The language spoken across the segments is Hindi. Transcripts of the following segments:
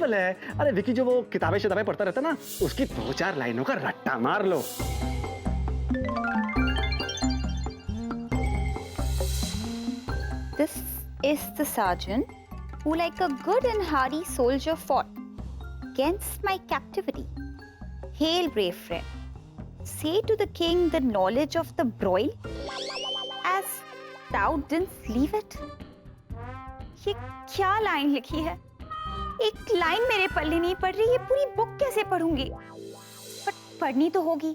सिंपल है। अरे विकी जो वो किताबें शिताबें पढ़ता रहता ना, उसकी 2-4 लाइनों का रट्टा मार लो। This is the sergeant who, like a good and hardy soldier, fought against my captivity. Hail, brave friend. Say to the king the knowledge of the broil, as thou didn't leave it. ये क्या लाइन लिखी है? एक लाइन मेरे पल्ले नहीं पड़ रही, ये पूरी बुक कैसे पढ़ूंगी? पर पढ़नी तो होगी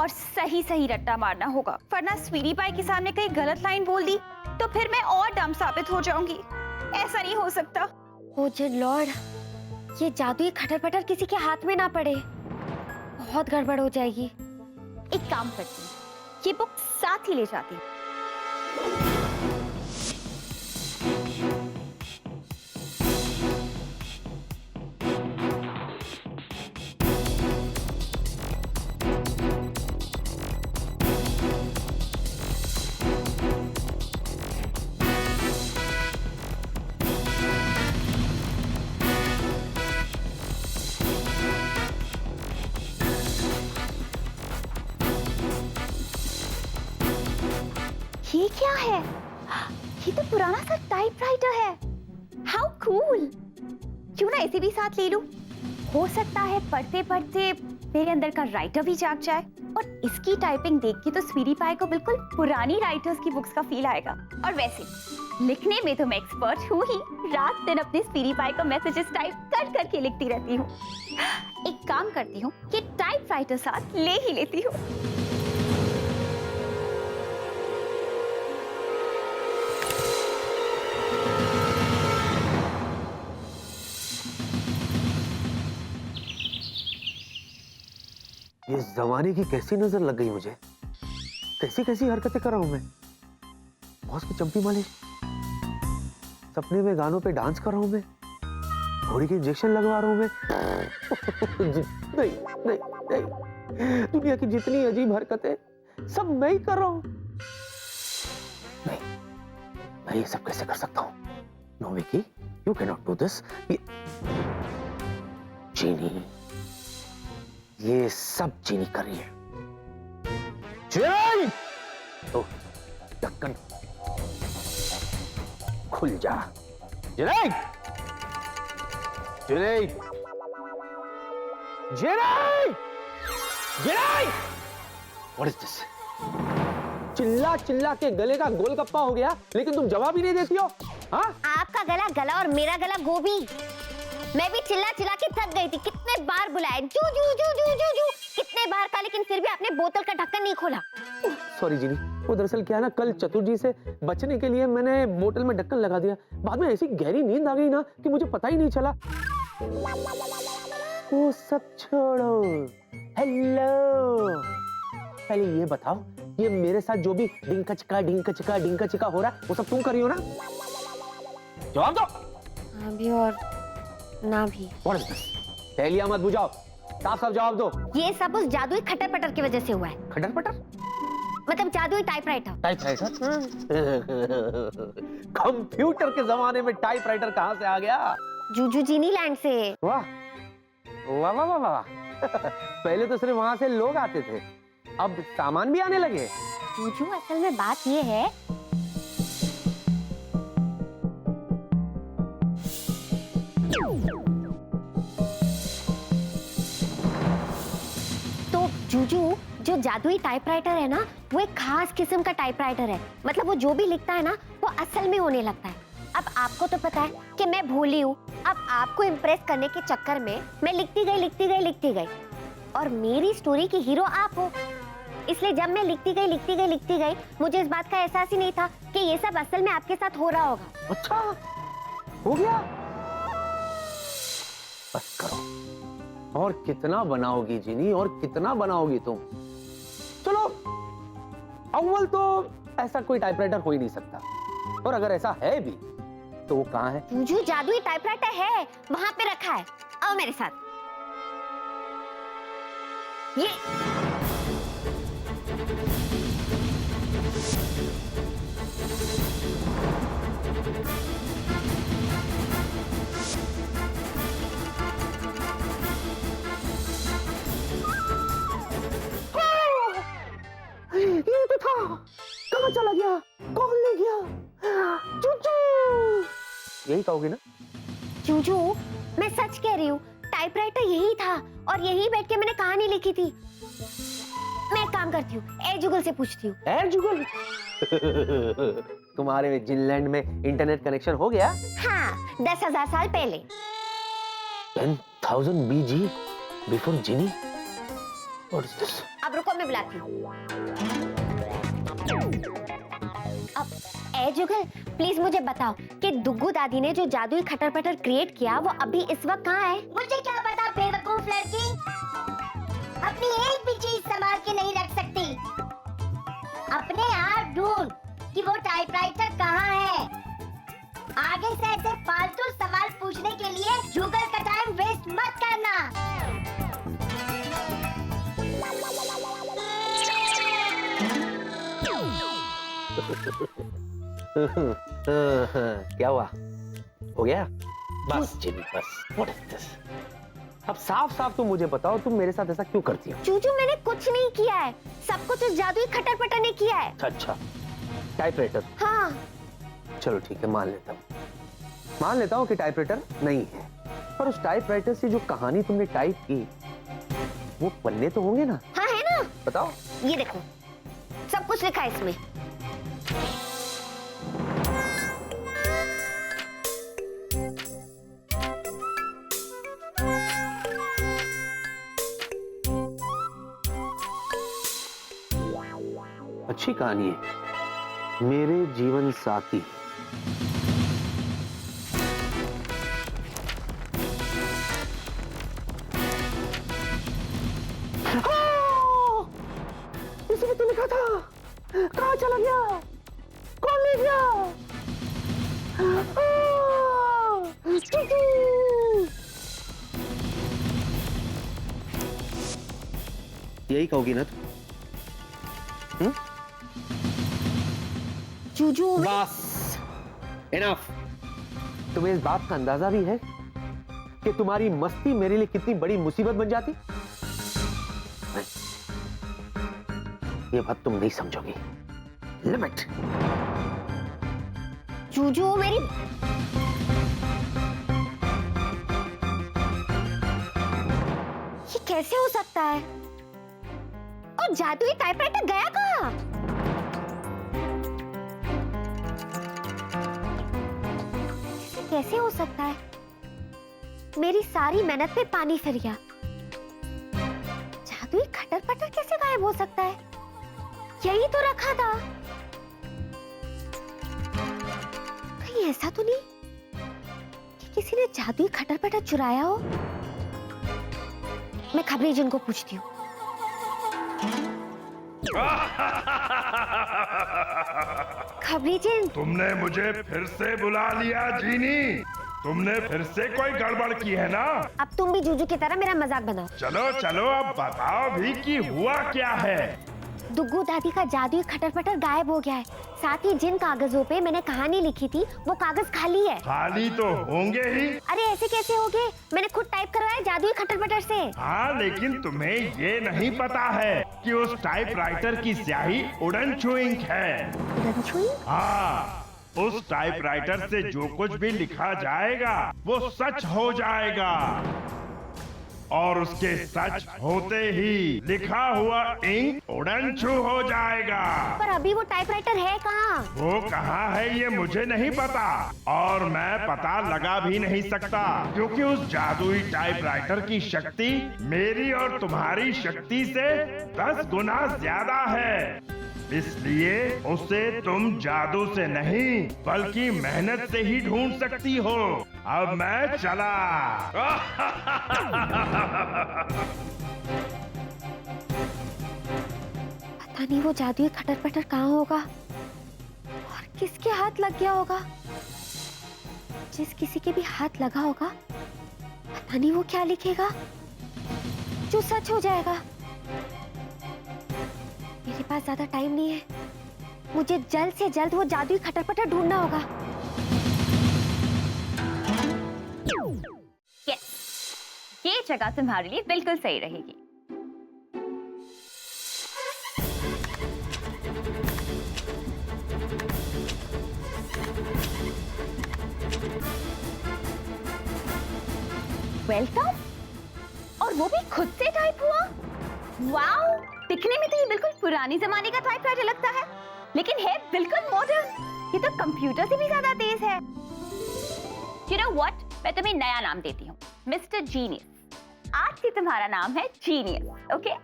और सही सही रट्टा मारना होगा, वरना स्वीटी पाई के सामने कहीं गलत लाइन बोल दी तो फिर मैं और डम साबित हो जाऊंगी। ऐसा नहीं हो सकता। ओ जिन लॉर्ड, ये जादुई खटर पटर किसी के हाथ में ना पड़े, बहुत गड़बड़ हो जाएगी। एक काम करती हूँ, ये बुक साथ ही ले जाती हूँ। ये क्या है? ये तो पुराना सा टाइपराइटर है। How cool! क्यों ना इसे भी साथ ले लूं? हो सकता है पढ़ते पढ़ते मेरे अंदर का राइटर भी जाग जाए और इसकी टाइपिंग देख के तो स्वीटी पाई को बिल्कुल पुरानी राइटर्स की बुक्स का फील आएगा। और वैसे लिखने में तो मैं एक्सपर्ट हूँ ही, रात दिन अपने स्वीटी पाई को मैसेजेस टाइप कर करके लिखती रहती हूँ। एक काम करती हूँ कि टाइपराइटर साथ ले ही लेती हूँ। ये जमाने की कैसी नजर लग गई मुझे, कैसी कैसी हरकतें कर रहा हूं मैं। बॉस की चंपी मालिश, सपने में गानों पे डांस कर रहा हूं मैं, घोड़ी के इंजेक्शन लगवा रहा हूं मैं। नहीं नहीं नहीं, दुनिया की जितनी अजीब हरकतें सब मैं ही कर रहा हूं। नहीं, मैं ये सब कैसे कर सकता हूं? No Vicky, you can not do this. चीनी, ये सब चीनी कर रही है। तो ढक्कन खुल जा। Junaid, Junaid, Junaid, Junaid! What is this? चिल्ला चिल्ला के गले का गोलगप्पा हो गया, लेकिन तुम जवाब ही नहीं देती हो। हाँ? आपका गला गला और मेरा गला गोभी। मैं भी चिल्ला चिल्ला के थक गई थी, कितने बार बुलाया, जू जू जू जू जू जू कितने बार का, लेकिन फिर भी आपने बोतल का ढक्कन नहीं खोला। सॉरी जीनी, वो दरअसल क्या है ना, कल चतुर से बचने के लिए मैंने बोतल में ढक्कन लगा दिया, बाद में ऐसी गहरी नींद आ गई ना कि मुझे पता ही नहीं चला। वो सब छोड़ो, हेलो, पहले ये बताओ, ये मेरे साथ जो भी डिंका चिका हो रहा है, वो सब तुम कर रही हो ना? जवाब दो। हाँ भी और ना भी। पहलिया मत बुझाओ, साफ साफ जवाब दो। ये सब उस जादुई खटर पटर की वजह से हुआ है। खटर पटर मतलब जादुई टाइपराइटर। टाइपराइटर? कंप्यूटर के जमाने में टाइपराइटर कहां से आ गया? जूजू जीनी लैंड से। वाह वाह वाह वाह वाह। पहले तो सिर्फ वहां से लोग आते थे, अब सामान भी आने लगे। जूजू, असल में बात ये है, तो जूजू जो जादुई टाइपराइटर है ना, वो एक खास किस्म का टाइपराइटर है। मतलब वो जो भी लिखता है ना, वो असल में होने लगता है। अब आपको तो पता है कि मैं भोली हूँ, अब आपको इम्प्रेस करने के चक्कर में मैं लिखती गई और मेरी स्टोरी की हीरो आप हो। इसलिए जब मैं लिखती गई, मुझे इस बात का एहसास ही नहीं था कि ये सब असल में आपके साथ हो रहा होगा। अच्छा, हो गया? बस करो, और कितना बनाओगी जीनी, और कितना बनाओगी तुम? चलो, अव्वल तो ऐसा कोई टाइपराइटर हो ही नहीं सकता, और अगर ऐसा है भी तो वो कहाँ है? जूजू, जादुई टाइपराइटर है, वहां पे रखा है। आओ मेरे साथ। ये बताओगी ना? जूजू, मैं सच कह रही हूँ, टाइपराइटर यही था और यही बैठ के मैंने कहानी लिखी थी। मैं एक काम करती हूँ, ए जुगल से पूछती हूँ। ए जुगल? तुम्हारे जिनलैंड में इंटरनेट कनेक्शन हो गया? हाँ, 10,000 साल पहले। 10,000 BG बिफोर जिनी? अब रुको, मैं बुलाती हूँ। अब ए जुगल, प्लीज मुझे बताओ कि दुग्गू दादी ने जो जादुई खटर पटर क्रिएट किया वो अभी इस वक्त कहाँ है? मुझे क्या पता बेवकूफ लड़की, अपनी एक भी चीज संभाल के नहीं रख सकती। अपने आप ढूंढ कि वो टाइपराइटर कहाँ है। आगे से ऐसे फालतू सवाल पूछने के लिए जुगल का टाइम वेस्ट मत करना। क्या हुआ? हो गया? बस जिनी, बस। What is this? अब साफ साफ तुम मुझे बताओ, तुम मेरे साथ ऐसा क्यों करती हो? जूजू, मैंने कुछ नहीं किया है, सब कुछ उस जादुई खटर पटर ने किया है। अच्छा, टाइपराइटर? हाँ। चलो ठीक है, मान लेता हूँ कि टाइपराइटर नहीं है, पर उस टाइपराइटर से जो कहानी तुमने टाइप की वो पन्ने तो होंगे ना? हाँ है ना। बताओ। ये देखो, सब कुछ लिखा है इसमें। अच्छी कहानी है, मेरे जीवन साथी। इसमें तो लिखा था, कहाँ चला गया? कौन ले गया? यही कहोगी ना तुम? जूजू, बस, इनफ। तुम्हें इस बात का अंदाजा भी है कि तुम्हारी मस्ती मेरे लिए कितनी बड़ी मुसीबत बन जाती? ये बात तुम नहीं समझोगी। लिमिट। जूजू, मेरी ये कैसे हो सकता है? और जादुई टाइपराइटर गया कहाँ? कैसे हो सकता है? मेरी सारी मेहनत पे पानी फिर गया। जादुई खटर पटर कैसे गायब हो सकता है? यही तो रखा था। कहीं ऐसा तो नहीं कि किसी ने जादुई खटर पटर चुराया हो? मैं खबरी जिनको पूछती हूँ। खबरी जिन, तुमने मुझे फिर से बुला लिया जीनी। तुमने फिर से कोई गड़बड़ की है ना? अब तुम भी जूजू की तरह मेरा मजाक बनाओ। चलो चलो, अब बताओ भी कि हुआ क्या है। दुग्गू दादी का जादुई खटर पटर गायब हो गया है। साथ ही जिन कागजों पे मैंने कहानी लिखी थी वो कागज खाली है। खाली तो होंगे ही। अरे ऐसे कैसे हो गए? मैंने खुद टाइप करवाया जादुई खटर पटर से। हाँ, लेकिन तुम्हें ये नहीं पता है कि उस टाइपराइटर की स्याही वुडन चूइंग है। हाँ, उस टाइपराइटर से जो कुछ भी लिखा जाएगा वो सच हो जाएगा, और उसके सच होते ही लिखा हुआ इंक उड़न छू हो जाएगा। पर अभी वो टाइपराइटर है कहाँ? वो कहाँ है ये मुझे नहीं पता, और मैं पता लगा भी नहीं सकता, क्योंकि उस जादुई टाइपराइटर की शक्ति मेरी और तुम्हारी शक्ति से 10 गुना ज्यादा है। इसलिए उसे तुम जादू से नहीं बल्कि मेहनत से ही ढूंढ सकती हो। अब मैं चला। पता नहीं वो जादुई खटर पटर कहाँ होगा और किसके हाथ लग गया होगा। जिस किसी के भी हाथ लगा होगा पता नहीं वो क्या लिखेगा जो सच हो जाएगा। मेरे पास ज्यादा टाइम नहीं है, मुझे जल्द से जल्द वो जादुई खटर पटर ढूंढना होगा। यस, ये जगह तुम्हारे लिए बिल्कुल सही रहेगी। वेलकम, और वो भी खुद से टाइप हुआ। वाओ, दिखने में तो ये बिल्कुल पुरानी जमाने का टाइपराइटर लगता है, लेकिन है बिल्कुल मॉडर्न। ये तो कंप्यूटर से भी ज्यादा तेज है। You know what? मैं तुम्हें नया नाम देती हूँ, मिस्टर जीनियस। आज से तुम्हारा नाम है जीनियस, ओके?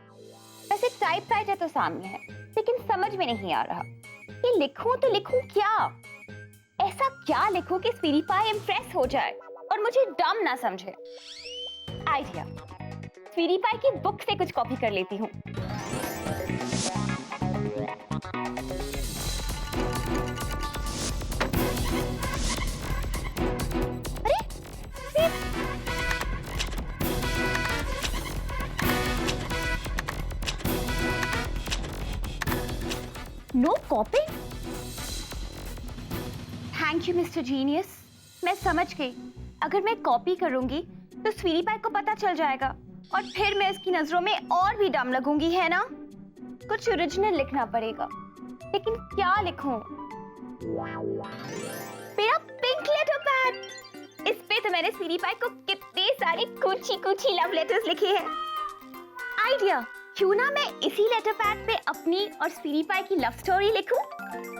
वैसे टाइपराइटर तो सामने है, लेकिन समझ में नहीं आ रहा कि लिखूं तो लिखूं क्या? ऐसा क्या लिखूं कि स्वीटी पाई इम्प्रेस हो जाए और मुझे डम ना समझे? आइडिया, स्वीटी पाई की बुक से कुछ कॉपी कर लेती हूँ। No copying? Thank you mister genius, मैं समझ गई। अगर मैं कॉपी करूंगी तो स्वीटी पाई को पता चल जाएगा और फिर मैं इसकी नजरों में और भी डम लगूंगी, है ना? कुछ ओरिजिनल लिखना पड़ेगा, लेकिन क्या लिखूं? मेरा पिंक लेटर पैड। इस पे तो मैंने स्वीटी पाई को कितने सारे कूची कूची लव लेटर्स लिखे हैं। आइडिया, क्यों ना मैं इसी लेटर पैड पे अपनी और स्वीटी पाई की लव स्टोरी लिखूं?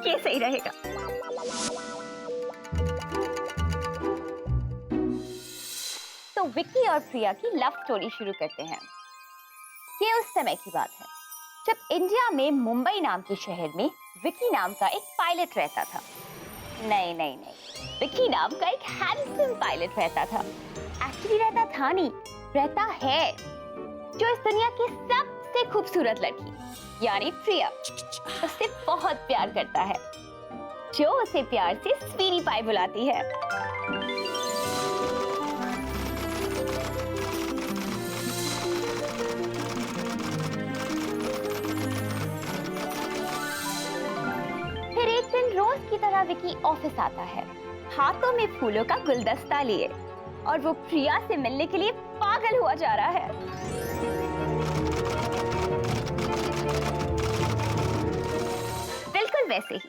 ये सही रहेगा। तो विक्की और प्रिया की लव स्टोरी शुरू करते हैं। ये उस समय की बात है जब इंडिया में मुंबई नाम के शहर में विक्की नाम का एक पायलट रहता था। नहीं, विक्की नाम का एक हैंडसम पायलट रहता था। एक्चुअली रहता था नहीं, रहता है, जो इस दुनिया की सबसे खूबसूरत लड़की यानी प्रिया उससे बहुत प्यार करता है, जो उसे प्यार से स्वीटी पाई बुलाती है। फिर एक दिन रोज की तरह विक्की ऑफिस आता है, हाथों में फूलों का गुलदस्ता लिए, और वो प्रिया से मिलने के लिए पागल हुआ जा रहा है। बिल्कुल वैसे ही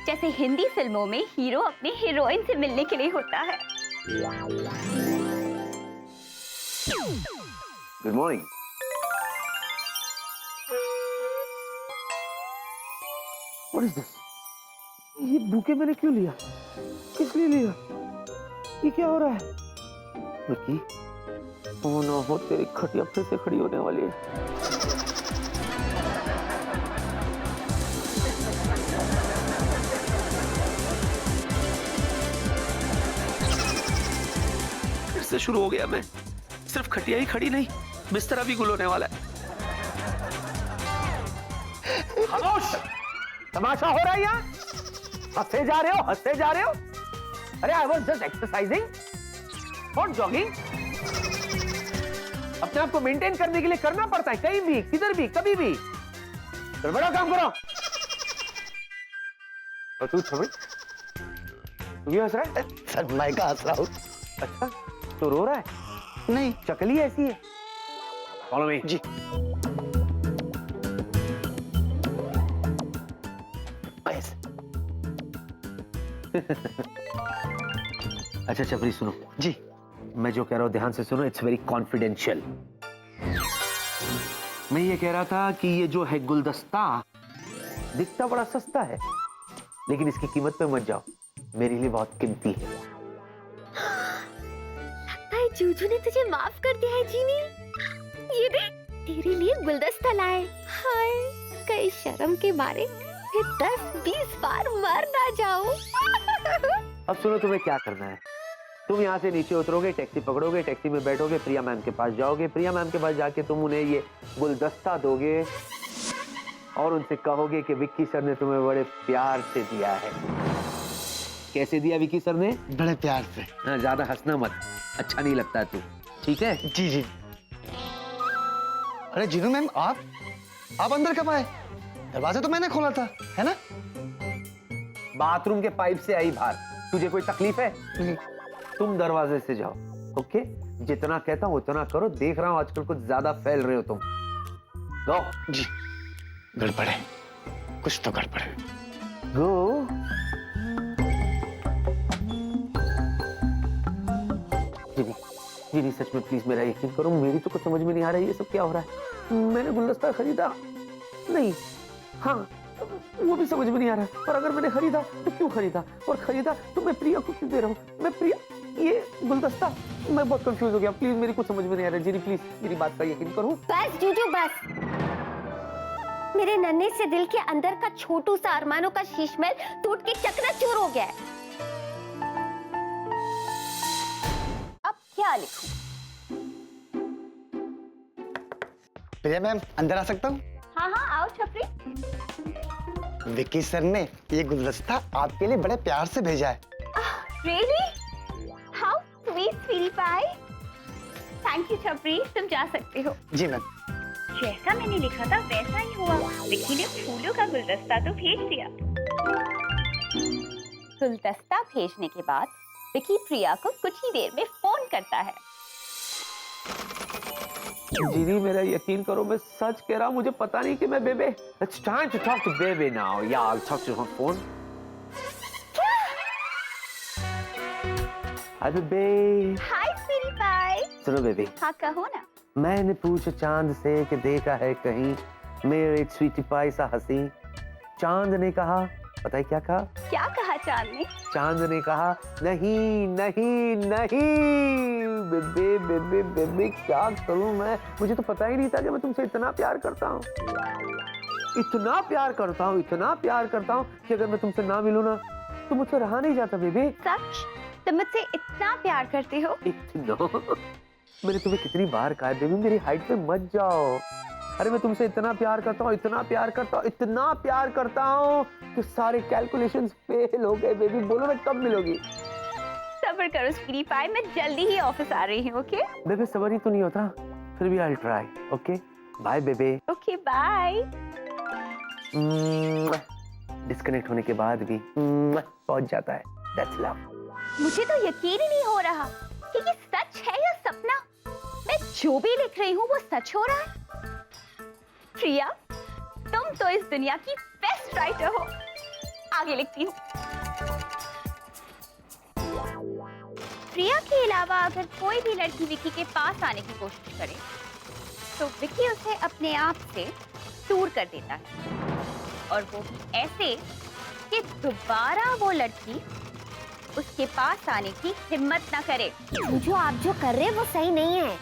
जैसे हिंदी फिल्मों में हीरो अपनी हीरोइन से मिलने के लिए होता है। Good morning. What is this? ये बुके मैंने क्यों लिया? किस लिए लिया? ये क्या हो रहा है? विक्की, ओ नो, हो तेरी खटिया फिर से खड़ी होने वाली है। फिर से शुरू हो गया। मैं सिर्फ खटिया ही खड़ी नहीं, बिस्तरा भी गुल होने वाला है। खामोश! तमाशा हो रहा है यहाँ? हंसते जा रहे हो, हंसते जा रहे हो? अरे I was just exercising, not jogging. अपने आप को मेंटेन करने के लिए करना पड़ता है, कहीं भी, किधर भी, कभी भी। तो बड़ा काम करो। और तू छवि, तू भी हंस रहा है? सर मैं का हंस रहा हूँ। अच्छा, तो रो रहा है? नहीं, शक्ल ही ऐसी है। Follow me. जी। अच्छा चपरी, सुनो जी। मैं जो कह रहा हूं ध्यान से सुनो, इट्स वेरी कॉन्फिडेंशियल। मैं ये कह रहा था कि ये जो है गुलदस्ता दिखता बड़ा सस्ता है, लेकिन इसकी कीमत पे मत जाओ, मेरे लिए बहुत कीमती है। भाई जूजू ने तुझे माफ कर दिया है जीनी। ये देख, तेरे लिए गुलदस्ता लाए। हाय, कई शर्म के मारे फिर 10-20 बार मर ना जाओ। अब सुनो, तुम्हें क्या करना है। तुम यहाँ से नीचे उतरोगे, टैक्सी पकड़ोगे, टैक्सी में बैठोगे, प्रिया मैम के पास जाओगे, प्रिया मैम के पास जाके तुम उन्हें ये गुलदस्ता दोगे और उनसे कहोगे कि विक्की सर ने तुम्हें बड़े प्यार से दिया है। कैसे दिया विक्की सर ने? बड़े प्यार से। हाँ, ज्यादा हंसना मत, अच्छा नहीं लगता तू, ठीक है? जी जी। अरे जीनू मैम, आप अंदर कब आए? दरवाजा तो मैंने खोला था, है ना? बाथरूम के पाइप से आई बाहर। तुझे कोई तकलीफ है? तुम दरवाजे से जाओ, ओके? जितना कहता हूं उतना करो। देख रहा हूं आजकल कुछ ज्यादा फैल रहे हो तुम। गो। जी। गड़बड़ है, कुछ तो गड़बड़ है। गो। जीनी सच में प्लीज मेरा यकीन करो, मेरी तो कुछ समझ में नहीं आ रहा है ये सब क्या हो रहा है। मैंने गुलदस्ता खरीदा नहीं, हाँ वो भी समझ में नहीं आ रहा है। और अगर मैंने खरीदा तो क्यों खरीदा, और खरीदा तो मैं प्रिया को क्यों दे रहा हूँ। मैं प्रिया, ये गुलदस्ता, मैं बहुत कंफ्यूज हो गया। प्लीज मेरी कुछ समझ में नहीं आ रहा है। जीनी प्लीज मेरी बात का यकीन करो। बस जूजू बस। मेरे नन्हे से दिल के अंदर का छोटू सा अरमानों का शीशमहल टूट के चकनाचूर हो गया है। अब क्या लिखूं? प्रिया मैम, अंदर आ सकता हूँ? हाँ हाँ, आओ छपरी। विक्की सर ने ये गुलदस्ता आपके लिए बड़े प्यार से भेजा है। Really? How sweet, sweetie pie. Thank you, छपरी, तुम जा सकते हो। जी मैम। जैसा मैंने लिखा था वैसा ही हुआ। विक्की ने फूलों का गुलदस्ता तो भेज दिया। गुलदस्ता भेजने के बाद विक्की प्रिया को कुछ ही देर में फोन करता है। जीनी मेरा यकीन करो, मैं सच कह रहा हूँ, मुझे पता नहीं कि मैं बेबे। It's time to talk to baby now. Yeah, I'll talk to her phone. Hi बेबे। Hi, sweetie pie. सुनो बेबी, हाँ कहो ना। मैंने पूछा चांद से कि देखा है कहीं मेरे स्वीटी पाई सा हंसी। चांद ने कहा, पता है क्या कहा? क्या कहा चांद ने? चांद ने कहा नहीं नहीं नहीं। बेबे बेबे बेबे क्या करूं मैं, मुझे तो पता ही नहीं था कि मैं तुमसे इतना प्यार करता हूँ। इतना प्यार करता हूँ, इतना प्यार करता हूँ कि अगर मैं तुमसे ना मिलूं ना तो मुझसे रहा नहीं जाता बेबे। सच? तुम मुझसे इतना प्यार करते हो? इतना? मैंने तुम्हें कितनी बार कहा है बेबी मेरी हाइट पे मत जाओ। अरे मैं तुमसे इतना प्यार करता हूँ, इतना प्यार करता हूँ, इतना प्यार करता हूँ कि सारे कैलकुलेशंस फेल हो गए। बेबी बोलो ना कब मिलोगी? सब्र करो स्वीटी पाई, मैं जल्दी ही ऑफिस आ रही हूँ। ओके बेबी सबर ही तो नहीं होता, फिर भी I try. Okay bye baby. Okay bye. Disconnect होने के बाद भी पहुंच जाता है। That's love. मुझे तो यकीन ही नहीं हो रहा कि ये सच है या सपना। मैं जो भी लिख रही हूँ वो सच हो रहा है। प्रिया, तुम तो इस दुनिया की बेस्ट राइटर हो। आगे लिखती हूँ। प्रिया के अलावा अगर कोई भी लड़की विक्की के पास आने की कोशिश करे तो विक्की उसे अपने आप से दूर कर देता है, और वो भी ऐसे कि दोबारा वो लड़की उसके पास आने की हिम्मत ना करे। जूजू आप जो कर रहे हैं वो सही नहीं है।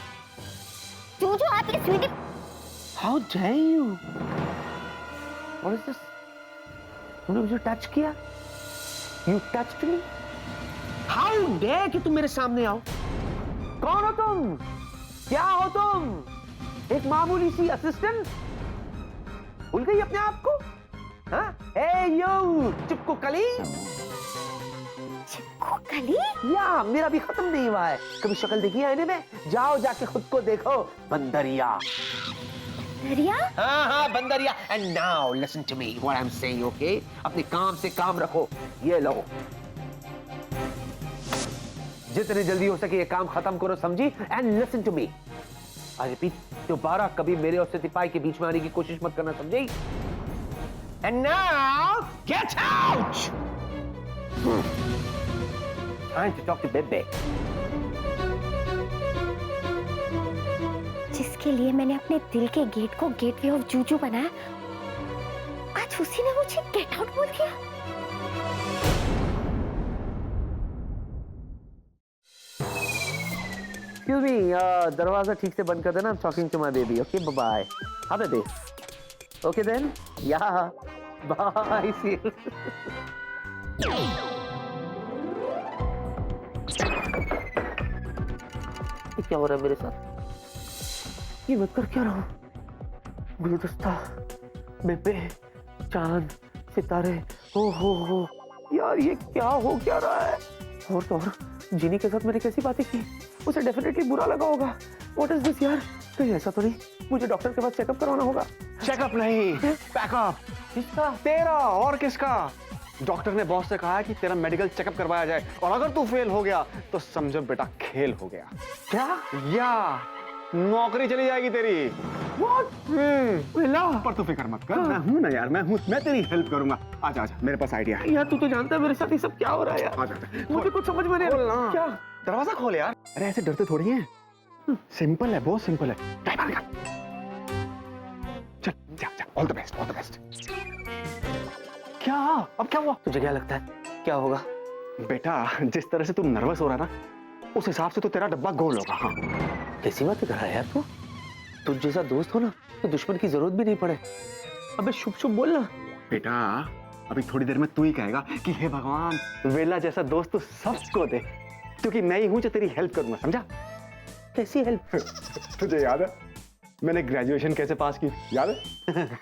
जूजू आप ये Sweety. How dare you? What is this? तुमने मुझे टच किया? You touched me? How dare कि तुम मेरे सामने आओ? कौन हो तुम? क्या हो तुम? एक मामूली सी असिस्टेंट? भूल गई अपने आप को? हाँ? Hey you, चिपको कली? चिपको कली? या मेरा भी खत्म नहीं हुआ है। कभी शक्ल देखी है आईने में? जाओ जाके खुद को देखो बंदरिया। दरिया? हाँ हाँ बंदरिया। And now listen to me what I am saying, okay? अपने काम से काम रखो। ये लो, जितने जल्दी हो सके ये काम खत्म करो, समझी? And listen to me, I repeat, दोबारा कभी मेरे और सिपाही के बीच में आने की कोशिश मत करना, समझी? And now get out. Time to talk to बेबे। जिसके लिए मैंने अपने दिल के गेट को गेटवे ऑफ जूजू बनाया, आज उसी ने मुझे गेट आउट बोल दिया। Excuse me, दरवाजा ठीक से बंद कर देना। I'm talking to my baby. Okay, bye bye. हाँ baby. Okay then. Yeah. Bye. See you. ये क्या हो रहा है मेरे साथ? ये मत कर क्या रहा हूँ? गुलदस्ता, बेबे, चांद, सितारे, हो यार ये क्या हो क्या रहा है? और तो और जीनी के साथ मैंने कैसी बातें की, उसे डेफिनेटली बुरा लगा होगा। व्हाट इज दिस यार? कहीं ऐसा तो नहीं मुझे डॉक्टर के पास चेकअप करवाना होगा? चेकअप नहीं, पैकअप। किसका? तेरा और किसका? डॉक्टर ने बॉस से कहा है कि तेरा मेडिकल चेकअप करवाया जाए, और अगर तू फेल हो गया तो समझो बेटा खेल हो गया। क्या? या नौकरी चली जाएगी तेरी। व्हाट? पर तू फिक्र मत कर, मैं हूं ना यार, मैं हूं, मैं तेरी हेल्प करूंगा। आजा आजा, मेरे पास आइडिया है। यार तू तो जानता है मेरे साथ ये सब क्या हो रहा है यार। आजा मुझे कुछ समझ में नहीं आ रहा। क्या? दरवाजा खोल यार। अरे ऐसे डरते थोड़ी हैं, सिंपल है, बहुत सिंपल है। टाइम आ गया। चल जा जा, all the best, all the best. क्या अब क्या हुआ? तुझे क्या लगता है क्या होगा? बेटा जिस तरह से तू नर्वस हो रहा है ना, उस हिसाब से तो तेरा डब्बा गोल होगा। हाँ कैसी बातें कर रहा है यार तू? तुझ जैसा दोस्त हो ना तो दुश्मन की जरूरत भी नहीं पड़े। अबे शुभ शुभ बोलना। बेटा अभी थोड़ी देर में तू ही कहेगा कि हे भगवान वेला जैसा दोस्त तू सबको दे, क्योंकि मैं ही हूं जो तेरी हेल्प करूंगा, समझा? कैसी हेल्प? तुझे याद है मैंने ग्रेजुएशन कैसे पास की? याद है?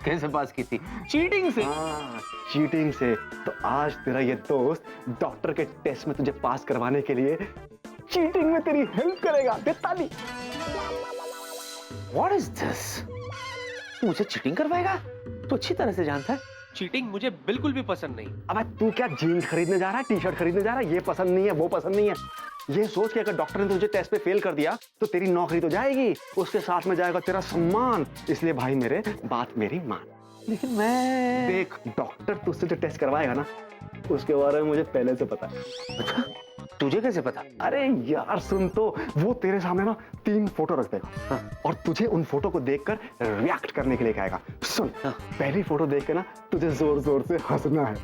कैसे पास की थी? चीटिंग से। हाँ चीटिंग से। तो आज तेरा ये दोस्त डॉक्टर के टेस्ट में तुझे पास करवाने के लिए चीटिंग में तेरी हेल्प करेगा। दे ताली। What is this? मुझे चीटिंग करवाएगा? तो अच्छी तरह से जानता है चीटिंग मुझे बिल्कुल भी पसंद नहीं। अबे तू क्या जीन्स खरीदने जा रहा है, टी शर्ट खरीदने जा रहा है? ये पसंद नहीं है, वो पसंद नहीं है। ये सोच कि अगर डॉक्टर ने तुझे टेस्ट पे फेल कर दिया तो तेरी नौकरी तो जाएगी, उसके साथ में जाएगा तेरा सम्मान। इसलिए भाई मेरे बात मेरी मान। लेकिन मैं देख डॉक्टर तुझसे जो टेस्ट करवाएगा ना, उसके बारे में मुझे पहले से पता है। अच्छा तुझे कैसे पता? अरे यार सुन तो, वो तेरे सामने ना 3 फोटो रख देगा। हाँ। और तुझे उन फोटो को देखकर रिएक्ट करने के लिए कहेगा। सुन हाँ। पहली फोटो देख के ना तुझे जोर जोर से हंसना है।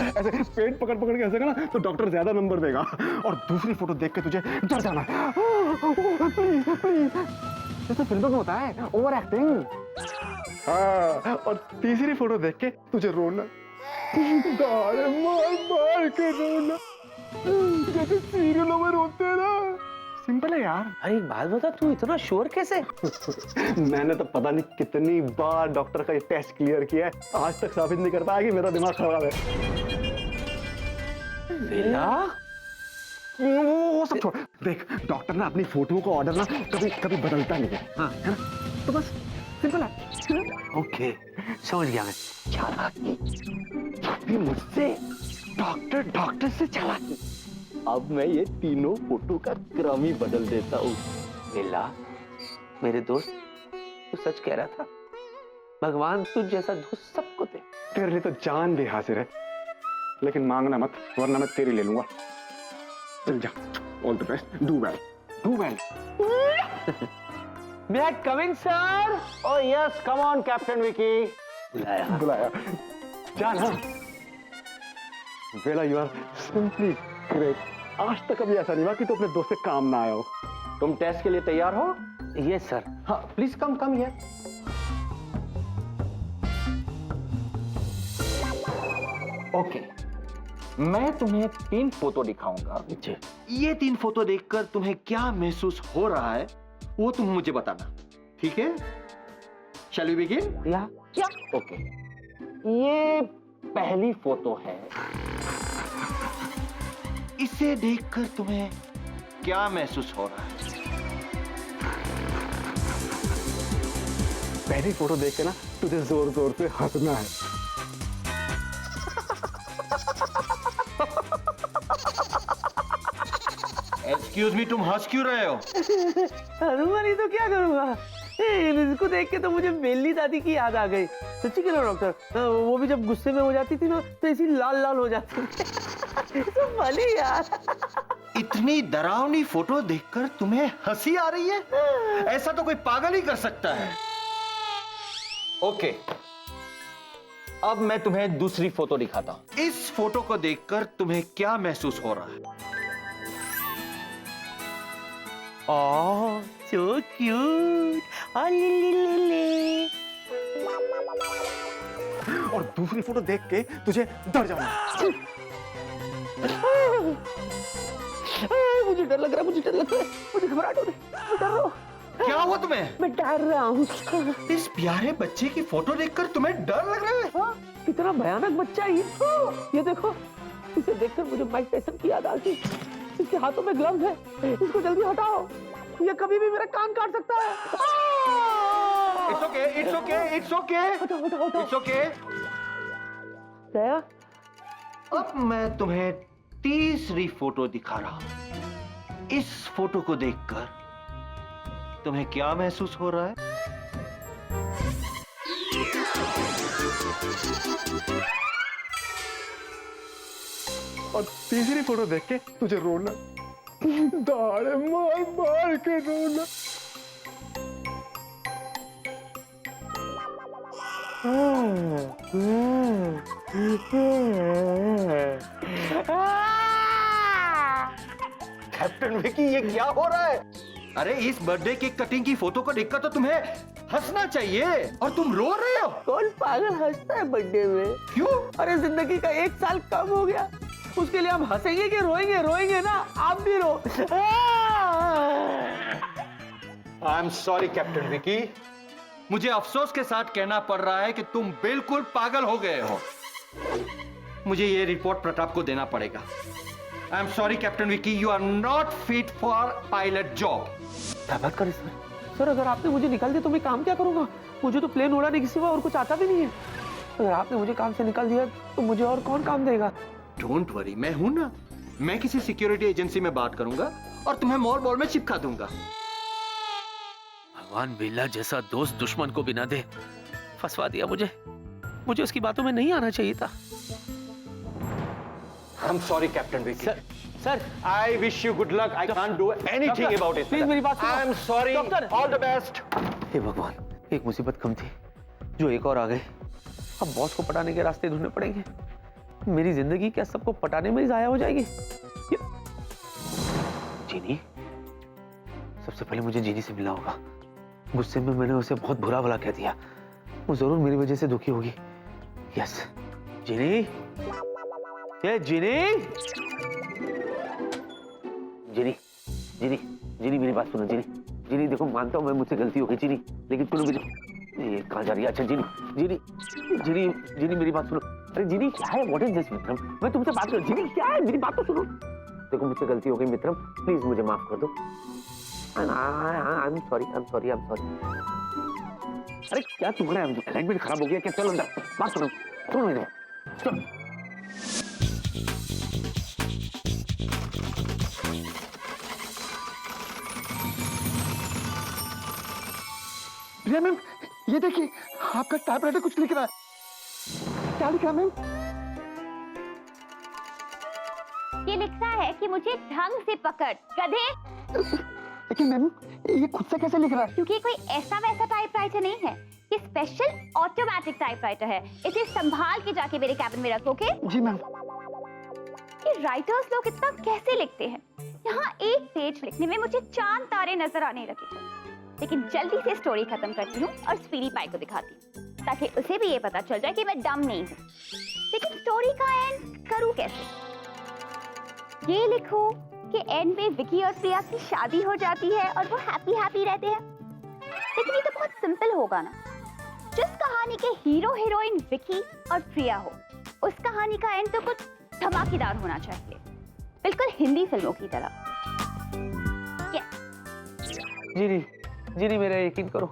ऐसे पेट पकड़ पकड़ के हंसेगा ना तो डॉक्टर ज्यादा नंबर देगा। और दूसरी फोटो देख के तुझे डर जाना है। प्लीज प्लीज, जैसे फिल्मों में होता है ओवर एक्टिंग। हाँ, और तीसरी फोटो देख के तुझे रोना, मार मार के रोना, जैसे सीरियलों में रोते हैं ना। सिंपल है यार। अरे एक बात बता, तू इतना श्योर कैसे? मैंने तो पता नहीं कितनी बार डॉक्टर का ये टेस्ट क्लियर किया है, आज तक साबित नहीं कर पाया कि मेरा दिमाग खराब है। वो सब छोड़, देख डॉक्टर ना अपनी फोटो का ऑर्डर ना कभी कभी बदलता नहीं है। हाँ है ना, तो बस सिंपल है। ओके समझ गया मैं। चालाकी मुझसे, डॉक्टर से चालाकी। अब मैं ये तीनों फोटो का क्रम ही बदल देता हूँ। बेला मेरे दोस्त तू सच कह रहा था, भगवान तुझ जैसा दोस्त सबको दे। तेरे लिए तो जान भी हाजिर है, लेकिन मांगना मत वरना मैं तेरी ले लूंगा। चल जा, all the best, do well, do well. May I come in, sir? Oh yes, come on, Captain Vicky. बुलाया। जा ना। वेला, you are simply great. आज तक कभी ऐसा नहीं हुआ कि तू अपने दोस्त से काम ना आया हो। तुम टेस्ट के लिए तैयार हो? Yes sir. हाँ, प्लीज कम हियर। ओके, मैं तुम्हें 3 फोटो दिखाऊंगा। ये 3 फोटो देखकर तुम्हें क्या महसूस हो रहा है वो तुम मुझे बताना, ठीक है? Shall we begin? या ओके, ये पहली फोटो है। इसे देखकर तुम्हें क्या महसूस हो रहा है? पहली फोटो देख के ना तुझे जोर जोर से हंसना है। एक्सक्यूज मी, तुम हंस क्यों रहे हो? हंसूंगा नहीं तो क्या करूंगा? इसको देख के तो मुझे बेली दादी की याद आ गई। सच्ची कह रहा हूं डॉक्टर, वो भी जब गुस्से में हो जाती थी ना तो ऐसी लाल लाल हो जाती। तो भली यार। इतनी डरावनी फोटो देखकर तुम्हें हंसी आ रही है? ऐसा तो कोई पागल ही कर सकता है। ओके, अब मैं तुम्हें दूसरी फोटो दिखाता हूं। इस फोटो को देखकर तुम्हें क्या महसूस हो रहा है? ओह सो क्यूट। और दूसरी फोटो देख के तुझे डर जाना। मुझे डर लग रहा है, मुझे घबराहट हो रही है, मैं डर रहा हूँ। क्या हुआ तुम्हें? मैं डर रहा हूँ। इस प्यारे बच्चे की फोटो देखकर तुम्हें डर लग रहा है? हाँ, कितना भयानक बच्चा है ये देखो, इसे देखकर मुझे माइक टायसन की याद आ गई। इसके हाथों में ग्लव्स है, इसको जल्दी हटाओ, ये कभी भी मेरा कान काट सकता है। It's okay, it's okay, it's okay, it's okay। क्या? अब मैं तुम्हें तीसरी फोटो दिखा रहा हूं। इस फोटो को देखकर तुम्हें क्या महसूस हो रहा है? और तीसरी फोटो देख के तुझे रोना, दाढ़े मार मार के रोना। कैप्टन विकी, ये क्या हो रहा है? अरे इस बर्थडे केक कटिंग की फोटो को देखकर तो तुम्हें हंसना चाहिए और तुम रो रहे हो। कौन पागल हंसता है बर्थडे में? क्यों? अरे जिंदगी का 1 साल कम हो गया, उसके लिए हम हंसेंगे कि रोएंगे? रोएंगे ना, आप भी रो। I am sorry captain Vicky, मुझे अफसोस के साथ कहना पड़ रहा है कि तुम बिल्कुल पागल हो गए हो। मुझे ये रिपोर्ट प्रताप को देना पड़ेगा। I am sorry captain Vicky, you are not fit for pilot job. क्या बात करें सर? सर अगर आपने मुझे निकाल दिया तो मैं काम क्या करूंगा? मुझे तो प्लेन उड़ाने के सिवा और कुछ आता भी नहीं है। अगर आपने मुझे काम से निकाल दिया तो मुझे और कौन काम देगा? डोंट वरी, मैं हूं ना। मैं किसी सिक्योरिटी एजेंसी में बात करूंगा और तुम्हें मॉल बॉल में चिपका दूंगा। भगवान, बिल्ला जैसा दोस्त दुश्मन को बिना दे फंसवा दिया मुझे। मुझे उसकी बातों में नहीं आना चाहिए था। आई am sorry captain Vicky. Sir I wish you good luck. I can't do anything about it. Please मेरी बात सुनो। I am sorry. Doctor. All the best. हे भगवान, एक मुसीबत कम थी जो एक और आ गई। अब बॉस को पटाने के रास्ते ढूंढने पड़ेंगे। मेरी जिंदगी क्या सबको पटाने में ही जाया हो जाएगी? जीनी, सबसे पहले मुझे जीनी से मिलना होगा। गुस्से में मैंने उसे बहुत बुरा भला कह दिया, वो जरूर मेरी वजह से दुखी होगी। यस, जीनी, ये जीनी, जीनी, जीनी, जीनी मेरी बात सुनो। जीनी, जीनी देखो, मानता हूँ मैं, मुझसे गलती हो गई जीनी, लेकिन सुनो मुझे। ये कहाँ जा रही है? अच्छा जीनी, जीनी, जीनी, जीनी मेरी बात सुनो। अरे जीनी क्या है? What is this Mitram? मैं तुमसे बात कर। जीनी क्या है? मेरी बात तो सुनो। देखो मुझसे गलती हो गई मित्रम, प्लीज मुझे माफ कर दो। आई am sorry, I am sorry, I am sorry. अरे क्या तुम्हारा अलाइनमेंट खराब हो गया क्या? चलो अंदर, बात सुनो, सुनो मेरी बात, चलो। प्रिया मैम, ये देखिए, आपका टाइपराइटर कुछ लिख रहा है। क्या लिखा मैम? ये लिखा है कि मुझे ढंग से पकड़, गधे। लेकिन मैम, ये खुद से कैसे लिख रहा है? क्योंकि कोई ऐसा वैसा टाइपराइटर नहीं है, ये स्पेशल ऑटोमेटिक टाइपराइटर है। इसे संभाल के जाके मेरे कैबिन में रखोगे। जी मैम। ये राइटर्स लोग इतना कैसे लिखते हैं? यहाँ एक पेज लिखने में मुझे चांद तारे नजर आने लगे थे। लेकिन जल्दी से स्टोरी खत्म करती हूँ और स्पीडी पाई को दिखाती हूँ, ताकि उसे भी ये पता चल जाए कि मैं डम नहीं हूँ। लेकिन स्टोरी का एंड करूँ कैसे? ये लिखो कि एंड में विकी और प्रिया की शादी हो जाती है और वो हैप्पी हैप्पी रहते हैं। लेकिन ये तो बहुत सिंपल होगा ना। जिस कहानी के हीरो हीरोइन विकी और प्रिया हो, उस कहानी का एंड तो कुछ धमाकेदार होना चाहिए, बिल्कुल हिंदी फिल्मों की तरह। जीनी, जीनी मेरा यकीन करो।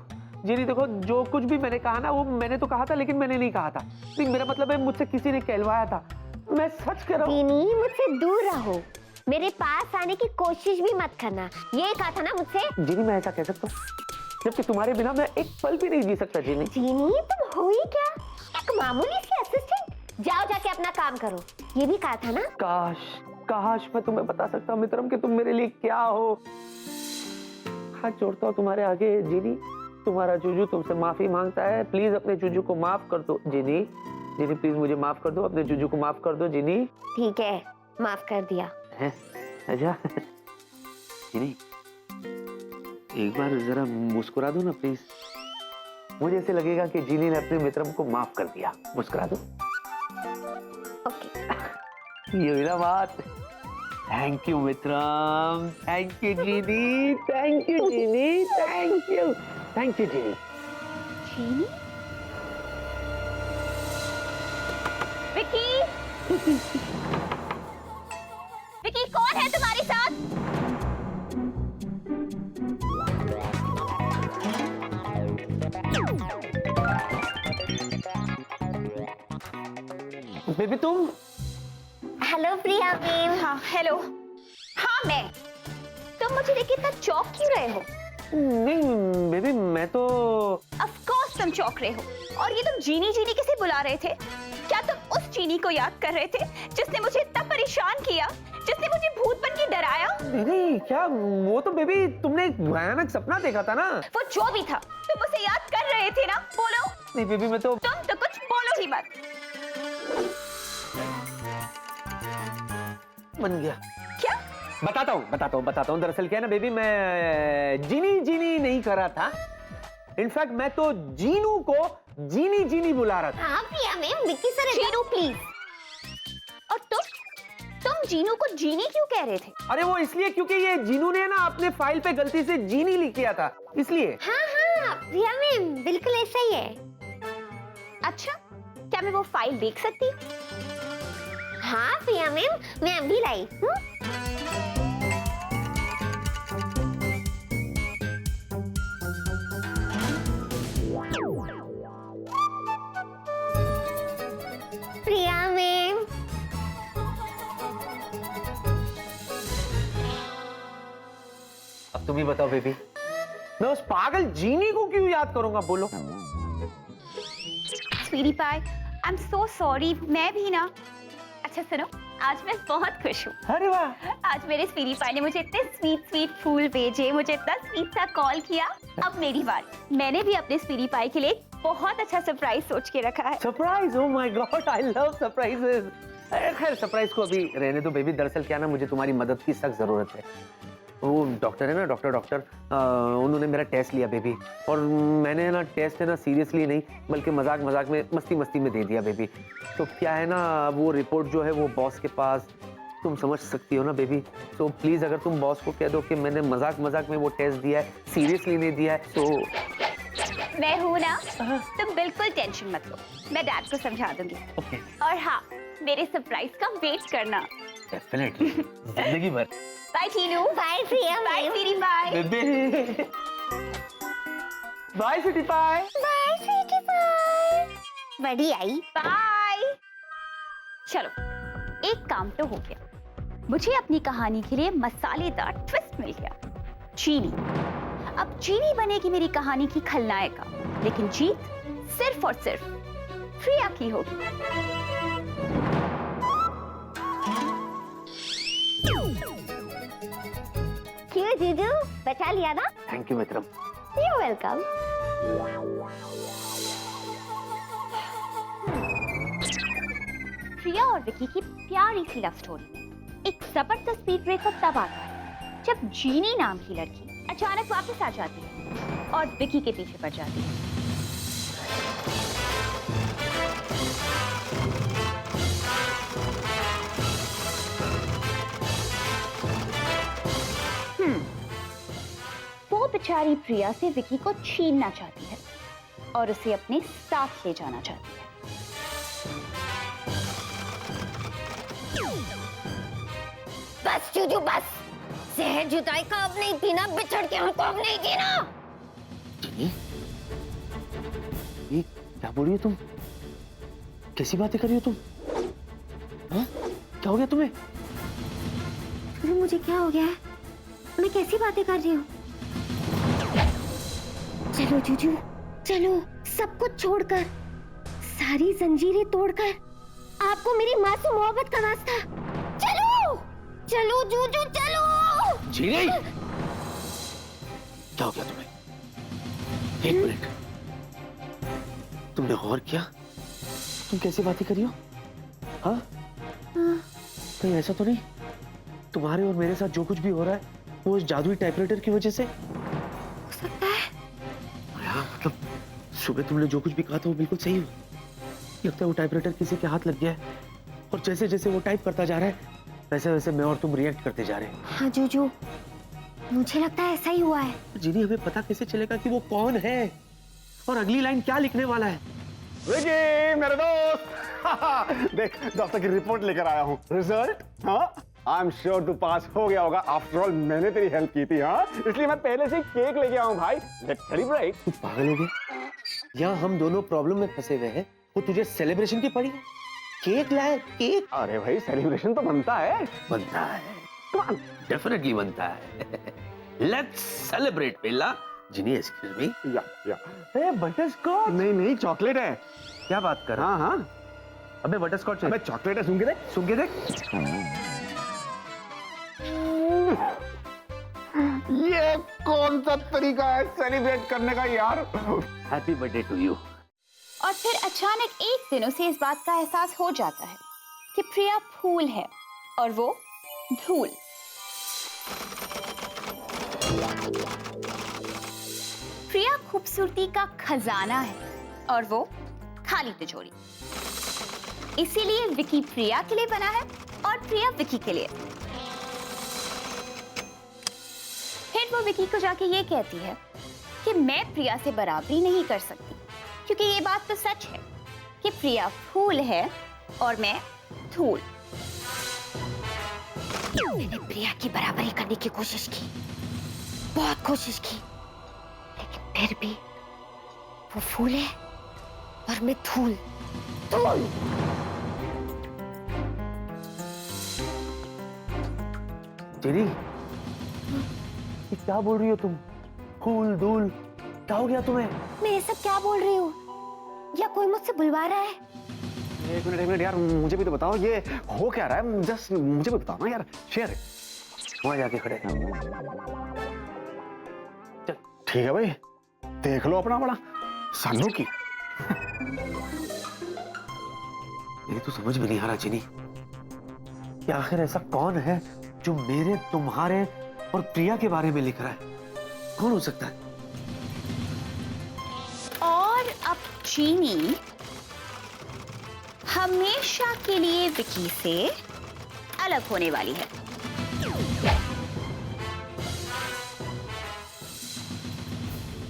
जीनी देखो, जो कुछ भी मैंने कहा ना, वो मैंने तो कहा था, लेकिन मैंने नहीं कहा था। लेकिन मेरा मतलब है, मुझसे किसी ने कहलवाया था। मैं सच कह रहा हूँ। जीनी, मुझसे दूर रहो, मेरे पास आने की कोशिश भी मत करना। ये कहा था ना मुझसे। जीनी मैं ऐसा कह सकता हूँ, जबकि तुम्हारे बिना मैं एक पल भी नहीं जी सकता। जीनी, जीनी तुम हो ही क्या, एक मामूली सी असिस्टेंट। जाओ जाके अपना काम करो, ये भी कहा था ना। काश, काश मैं तुम्हें बता सकता मित्रम कि तुम मेरे लिए क्या हो। हाथ जोड़ता हूँ तुम्हारे आगे जीनी, तुम्हारा जूजू तुमसे माफी मांगता है। प्लीज अपने जूजू को माफ कर दो जीनी। जीनी प्लीज मुझे माफ कर दो, अपने जूजू को माफ कर दो जीनी। ठीक है, माफ कर दिया है? अच्छा जीनी, एक बार जरा मुस्कुरा दो ना प्लीज। मुझे ऐसे लगेगा कि जीनी ने अपने मित्रम को माफ कर दिया। मुस्कुरा दो। ओके। ये मेरा बात। Thank you Mitram, thank you Genie, thank you Genie, thank you, thank you Genie. Genie? Vicky? Vicky कौन है तुम्हारे साथ? बेबी तुम? Hello Priya ma'am. हाँ हेलो। हाँ मैं। तुम मुझे देख के इतना चौंक क्यों रहे हो? नहीं बेबी, मैं तो ऑफ कोर्स तुम चौंक रहे हो। और ये तुम जीनी जीनी कैसे बुला रहे थे? क्या तुम उस जीनी को याद कर रहे थे जिसने मुझे इतना परेशान किया, जिसने मुझे भूत बन के डराया? बेबी क्या, वो तो बेबी तुमने एक भयानक सपना देखा था ना। वो जो भी था, तुम उसे याद कर रहे थे ना? बोलो। नहीं बेबी, मैं तो तुम तो कुछ बोलो ही मत। बन गया। क्या? बताता हूँ। दरअसल क्या है ना बेबी, मैं जीनी नहीं कर रहा था। इनफैक्ट मैं तो जीनू को जीनी बुला रहा था। हाँ प्रिया मैम, विक्की सर जीनू प्लीज। और तुम जीनू को जीनी क्यों कह रहे थे? अरे वो इसलिए क्योंकि ये जीनू ने ना अपने फाइल पे गलती से जीनी लिख दिया था, इसलिए। हाँ प्रिया मैम, बिल्कुल ऐसा ही है। अच्छा, क्या मैं वो फाइल देख सकती हूँ? हाँ प्रिया मैम, मैं अभी लाई हूँ। प्रिया मैम, अब तुम ही बताओ बेबी, मैं उस पागल जीनी को क्यों याद करूंगा, बोलो। स्वीटी पाई, आई एम सो सॉरी। मैं भी ना। अच्छा सुनो, आज मैं बहुत खुश हूँ। अरे वाह। आज मेरे स्वीटी पाई ने मुझे इतने स्वीट फूल भेजे, मुझे इतना स्वीट सा कॉल किया। अब मेरी बारी। मैंने भी अपने स्वीटी पाई के लिए एक बहुत अच्छा सरप्राइज सोच के रखा है। Surprise? Oh my God, I love surprises. खैर सरप्राइज को अभी रहने दो बेबी। दरअसल क्या ना, मुझे तुम्हारी मदद की सख्त जरूरत है। वो डॉक्टर है ना, डॉक्टर उन्होंने मेरा टेस्ट लिया बेबी, और मैंने ना टेस्ट है ना सीरियसली नहीं बल्कि मजाक में मस्ती में दे दिया बेबी। तो क्या है ना, वो रिपोर्ट जो है वो बॉस के पास, तुम समझ सकती हो ना बेबी। तो प्लीज अगर तुम बॉस को कह दो कि मैंने मजाक में वो टेस्ट दिया है, सीरियसली नहीं दिया है। तो मैं हूँ ना, तुम बिल्कुल टेंशन मत लो, मैं डैड को समझा दूंगी। ओके। और हाँ, मेरे सरप्राइज का वेट करना। डेफिनेटली, जिंदगी भर। बाय टीनू। बाय प्रिया बाय मैम। स्वीटी पाई। बेबी बाय स्वीटी पाई। बाय स्वीटी पाई। बड़ी आई। बाय। चलो, एक काम तो हो गया। मुझे अपनी कहानी के लिए मसालेदार ट्विस्ट मिल गया। चीनी। अब चीनी बनेगी मेरी कहानी की खलनायिका, लेकिन जीत सिर्फ और सिर्फ प्रिया की होगी। क्यों जीजू, बचा लिया ना? Thank you Mitram. You're welcome. Priya और विकी की प्यारी सी लव स्टोरी में एक जबरदस्त स्पीड ब्रेकअप तब आता है जब जीनी नाम की लड़की अचानक वापस आ जाती है और विकी के पीछे पड़ जाती है। वो बेचारी प्रिया से विकी को छीनना चाहती है और उसे अपने साथ ले जाना चाहती है। बस जीजू बस, जहर जुदाई का अब नहीं पीना, बिछड़ के हमको अब नहीं जीना। जीनी, ये क्या बोल रही हो तुम? कैसी बातें कर रही हो तुम? हाँ? क्या हो गया तुम्हें? अरे मुझे क्या हो गया है? मैं कैसी बातें कर रही हूँ? चलो जीजू, चलो, सब कुछ छोड़कर, सारी जंजीरें तोड़कर, आपको मेरी मासूम मोहब्बत का वास्ता, चलो, चलो जीजू चलो। जीनी, क्या हो गया तुम्हें? एक मिनट, तुमने गौर किया? तुम कैसी बातें कर रही हो? हाँ? कहीं ऐसा तो नहीं तुम्हारे और मेरे साथ जो कुछ भी हो रहा है वो उस जादुई टाइपराइटर की वजह से हो सकता है। यार मतलब सुबह तुमने जो कुछ भी कहा था वो बिल्कुल सही हो। लगता है वो टाइपराइटर किसी के हाथ लग गया है और जैसे जैसे वो टाइप करता जा रहा है वैसे वैसे मैं और तुम रिएक्ट करते जा रहे हैं। हाँ जीजू, मुझे लगता है ऐसा ही हुआ है। जीनी, हमें पता कैसे चलेगा कि वो कौन है और अगली लाइन क्या लिखने वाला है? विकी मेरे दोस्त देख, डॉक्टर की रिपोर्ट लेकर आया हूँ। रिजल्ट? हाँ, आई एम श्योर तू पास हो गया होगा। आफ्टर ऑल मैंने तेरी हेल्प की थी, हाँ, इसलिए मैं पहले से ही केक लेके आया हूँ भाई। Let's celebrate. तू पागल हो गया? यहाँ हम दोनों प्रॉब्लम में फंसे हुए हैं, वो तुझे सेलिब्रेशन की पड़ी है? केक लाए? केक? अरे भाई, सेलिब्रेशन तो बनता है। बनता है, डेफिनेटली बनता है। Let's celebrate Bela. जिनी, एक्सक्यूज मी। या ए बटरस्कॉच? नहीं नहीं, चॉकलेट है। क्या बात कर रहा? हाँ हाँ, अबे बटर स्कॉच है। अबे चॉकलेट है, सूंघ के देख। सुन के देख। ये कौन सा तरीका है सेलिब्रेट करने का यार? Happy birthday to you. और फिर अचानक एक दिन उसे इस बात का एहसास हो जाता है कि प्रिया फूल है और वो धूल। प्रिया खूबसूरती का खजाना है और वो खाली तिजोरी। इसीलिए विकी प्रिया के लिए बना है और प्रिया विकी के लिए। फिर वो विकी को जाके ये कहती है कि मैं प्रिया से बराबरी नहीं कर सकती, क्योंकि ये बात तो सच है कि प्रिया फूल है और मैं धूल। मैंने प्रिया की बराबरी करने की कोशिश की, बहुत कोशिश की, लेकिन फिर भी वो फूल है और मैं धूल। जेरी, ये क्या बोल रही हो तुम? फूल धूल क्या हो गया तुम्हें? मैं ये सब क्या बोल रही हूँ? या कोई मुझसे बुलवा रहा है? एक मिनट यार, मुझे भी तो बताओ ये हो क्या रहा है? जस्ट मुझे भी बताओ ना यार, शेयर। वहां जाके खड़े। ठीक है भाई, देख लो अपना बड़ा सानू की। ये तो समझ में नहीं आ रहा चिनी कि आखिर ऐसा कौन है जो मेरे, तुम्हारे और प्रिया के बारे में लिख रहा है? कौन हो सकता है? और अब चीनी हमेशा के लिए विकी से अलग होने वाली है।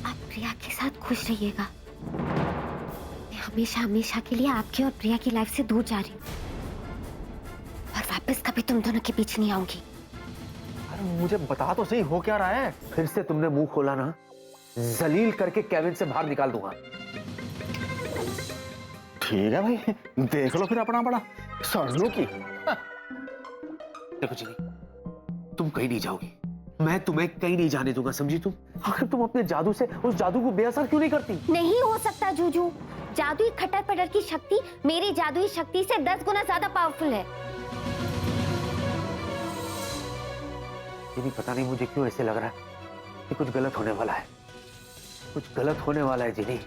आप प्रिया के साथ खुश रहिएगा। मैं हमेशा हमेशा के लिए आपकी और प्रिया की लाइफ से दूर जा रही हूँ और वापस कभी तुम दोनों के बीच नहीं आऊंगी। अरे मुझे बता तो सही, हो क्या रहा है? फिर से तुमने मुंह खोला ना, जलील करके केविन से बाहर निकाल दूंगा। ठीक है भाई, देख लो फिर अपना बड़ा सानू की। देखो चिनी, तुम कहीं नहीं जाओगी, मैं तुम्हें कहीं नहीं जाने दूंगा, समझी तुम? आखिर तुम अपने जादू से उस जादू को बेअसर क्यों नहीं करती? नहीं हो सकता जूजू। जादुई खटर पटर की शक्ति मेरी जादुई शक्ति से 10 गुना ज्यादा पावरफुल है। ये भी पता नहीं मुझे क्यों ऐसे लग रहा है कि कुछ गलत होने वाला है, कुछ गलत होने वाला है जिनी।